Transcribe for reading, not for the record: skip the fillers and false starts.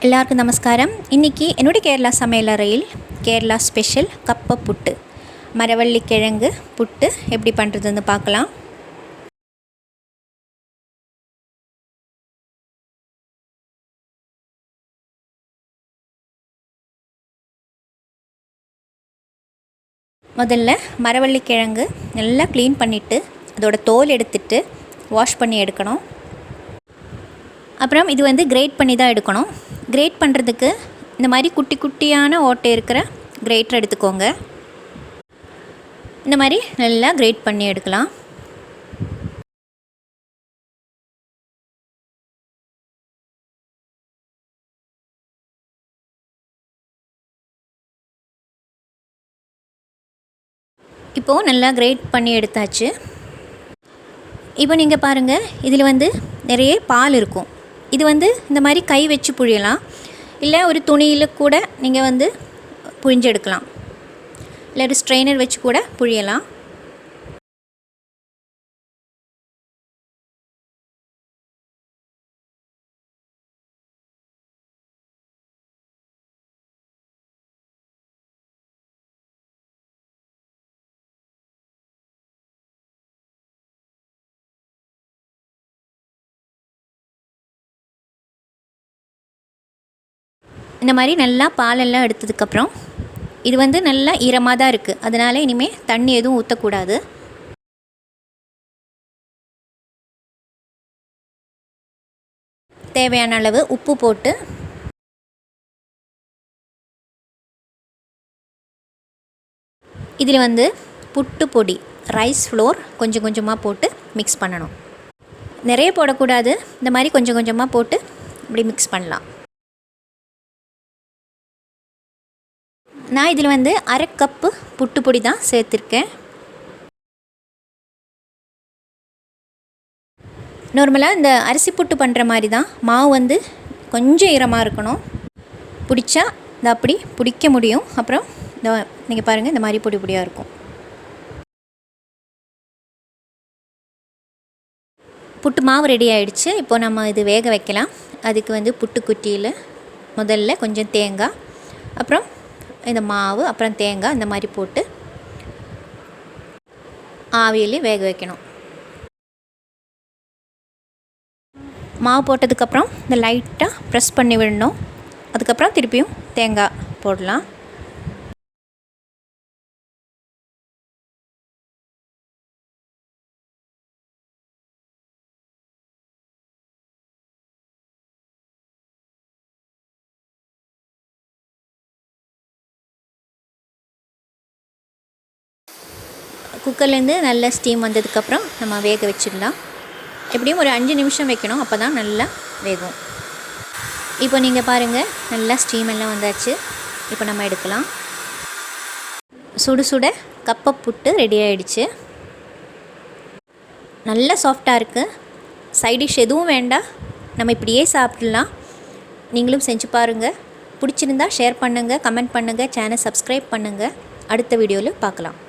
எல்லாருக்கும் நமஸ்காரம். இன்றைக்கி என்னுடைய கேரளா சமையலறையில் கேரளா ஸ்பெஷல் கப்ப புட்டு, மரவள்ளி கிழங்கு புட்டு எப்படி பண்ணுறதுன்னு பார்க்கலாம். முதல்ல மரவள்ளி கிழங்கு நல்லா க்ளீன் பண்ணிவிட்டு அதோட தோல் எடுத்துட்டு வாஷ் பண்ணி எடுக்கணும். அப்புறம் இது கிரேட் பண்ணி தான் எடுக்கணும். கிரேட் பண்ணுறதுக்கு இந்த மாதிரி குட்டி குட்டியான ஓட்டை இருக்கிற கிரேட்டர் எடுத்துக்கோங்க. இந்த மாதிரி நல்லா கிரேட் பண்ணி எடுக்கலாம். இப்போது நல்லா கிரேட் பண்ணி எடுத்தாச்சு. இப்போ நீங்கள் பாருங்கள், இதில் நிறைய பால் இருக்கும். இது இந்த மாதிரி கை வச்சு புழியலாம், இல்லை ஒரு துணியில் கூட நீங்கள் புழிஞ்செடுக்கலாம், இல்லை ஒரு ஸ்ட்ரெயினர் வச்சு கூட புழியலாம். இந்த மாதிரி நல்லா பாலெல்லாம் எடுத்ததுக்கப்புறம் இது நல்லா ஈரமாக தான் இருக்குது. அதனால் இனிமேல் தண்ணி எதுவும் ஊற்றக்கூடாது. தேவையான அளவு உப்பு போட்டு இதில் புட்டு பொடி, ரைஸ் ஃப்ளோர் கொஞ்சம் கொஞ்சமாக போட்டு மிக்ஸ் பண்ணணும். நிறைய போடக்கூடாது, இந்த மாதிரி கொஞ்சம் கொஞ்சமாக போட்டு இப்படி மிக்ஸ் பண்ணலாம். நான் இதில் 1/2 கப்பு புட்டு பொடி தான் சேர்த்துருக்கேன். நார்மலாக இந்த அரிசி புட்டு பண்ணுற மாதிரி தான். மாவு கொஞ்சம் ஈரமாக இருக்கணும். பிடிச்சா இந்த அப்படி பிடிக்க முடியும். அப்புறம் இந்த நீங்கள் பாருங்கள், இந்த மாதிரி பொடி பொடியாக இருக்கும். புட்டு மாவு ரெடி ஆகிடுச்சு. இப்போது நம்ம இது வேக வைக்கலாம். அதுக்கு புட்டுக்குட்டியில் முதல்ல கொஞ்சம் தேங்காய், அப்புறம் இந்த மாவு, அப்புறம் தேங்காய் இந்த மாதிரி போட்டு ஆவியில் வேக வைக்கணும். மாவு போட்டதுக்கப்புறம் இந்த லைட்டாக ப்ரெஸ் பண்ணி விடணும். அதுக்கப்புறம் திருப்பியும் தேங்காய் போடலாம். குக்கர்லேருந்து நல்ல ஸ்டீம் வந்ததுக்கப்புறம் நம்ம வேக வச்சிடலாம். எப்படியும் ஒரு 5 நிமிஷம் வைக்கணும், அப்போ தான் நல்லா வேகும். இப்போ நீங்கள் பாருங்கள், நல்லா ஸ்டீம் எல்லாம் வந்தாச்சு. இப்போ நம்ம எடுக்கலாம். சுடு சுட கப்ப புட்டு ரெடி ஆகிடுச்சு. நல்லா சாஃப்டாக இருக்குது. சைடிஷ் எதுவும் வேண்டாம், நம்ம இப்படியே சாப்பிட்லாம். நீங்களும் செஞ்சு பாருங்கள். பிடிச்சிருந்தா ஷேர் பண்ணுங்கள், கமெண்ட் பண்ணுங்கள், சேனல் சப்ஸ்கிரைப் பண்ணுங்கள். அடுத்த வீடியோவில் பார்க்கலாம்.